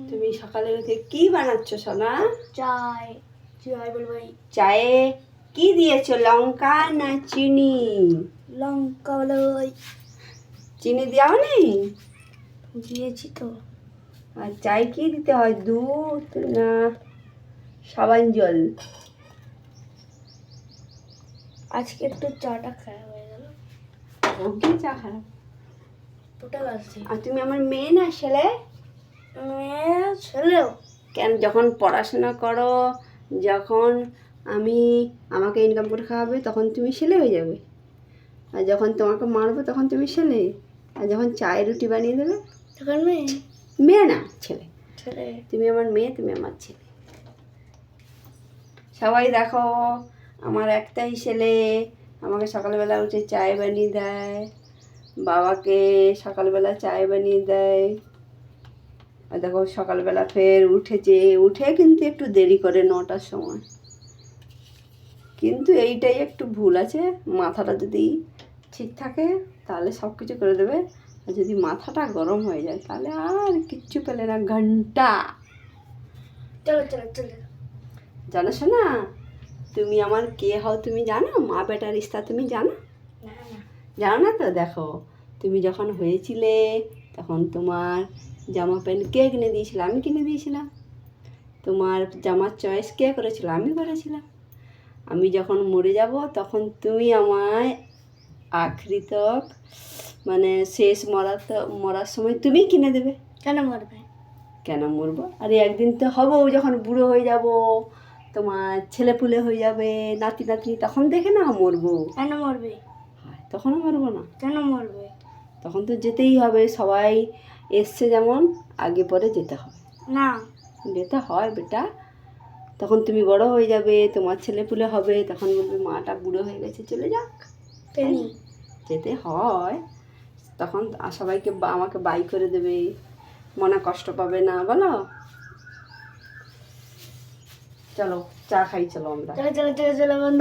তুমি সকালে উঠে কি বানাচ্ছ সোনা? চায় বলবো। চায়ে কি দিয়েছো, লঙ্কা না চিনি? লঙ্কা বলো। চিনি দেওয়া নেই? দিয়েছি তো। আর চাই কি দিতে হয়, দুধ না সাবান জল? আজকে একটু চাটা খারাপ হয়ে গেল। ও কি চা খারাপ? ওটা আসছে। আর তুমি আমার মেয়ে না ছেলে? ছেলেও কেন, যখন পড়াশোনা করো, যখন আমাকে ইনকাম করে খাওয়াবে তখন তুমি ছেলে হয়ে যাবে, আর যখন তোমাকে মারবো তখন তুমি ছেলে, আর যখন চায়ের রুটি বানিয়ে দেবে তখন মেয়ে। মেয়ে না ছেলে। ছেলে। তুমি আমার মেয়ে, তুমি আমার ছেলে। সবাই দেখো, আমার একটাই ছেলে, আমাকে সকালবেলা উঠে চায় বানিয়ে দেয়, বাবাকে সকালবেলা চায় বানিয়ে দেয়। আর দেখো সকালবেলা ফের উঠে কিন্তু একটু দেরি করে, 9টার সময়। কিন্তু এইটাই একটু ভুল আছে, মাথাটা যদি ঠিক থাকে তাহলে সব কিছু করে দেবে, আর যদি মাথাটা গরম হয়ে যায় তাহলে আর কিচ্ছু পেলে না, ঘন্টা। চলো। জানো না, তুমি আমার কে হও তুমি জানো? মা বেটার রিশতা তুমি জানো? না। জানো না তো? দেখো, তুমি যখন হয়েছিলে তখন তোমার জামা প্যান্ট কে কিনে দিয়েছিল? আমি কিনে দিয়েছিলাম। তোমার জামার চয়েস কে করেছিল? আমি করেছিলাম। আমি যখন মরে যাব তখন তুমি আমায় আখরি তক, মানে শেষ মরার সময় তুমি কিনে দেবে। কেন মরবে? কেন মরবো? আরে একদিন তো হবো, যখন বুড়ো হয়ে যাব, তোমার ছেলে পুলে হয়ে যাবে, নাতি নাতনি, তখন দেখে না মরবো। কেন মরবে? তখনও মরবো না? কেন মরবে? তখন তো যেতেই হবে, সবাই এসছে যেমন, আগে পরে যেতে হবে। না, যেতে হয় বেটা। তখন তুমি বড় হয়ে যাবে, তোমার ছেলে পুলে হবে, তখন বলবে মাটা বুড়ো হয়ে গেছে, চলে যাক। যেতে হয়। তখন সবাইকে আমাকে বাই করে দেবে, মনে কষ্ট পাবে না, বলো? চলো চা খাই, চলো আমরা। চলো বন্ধু।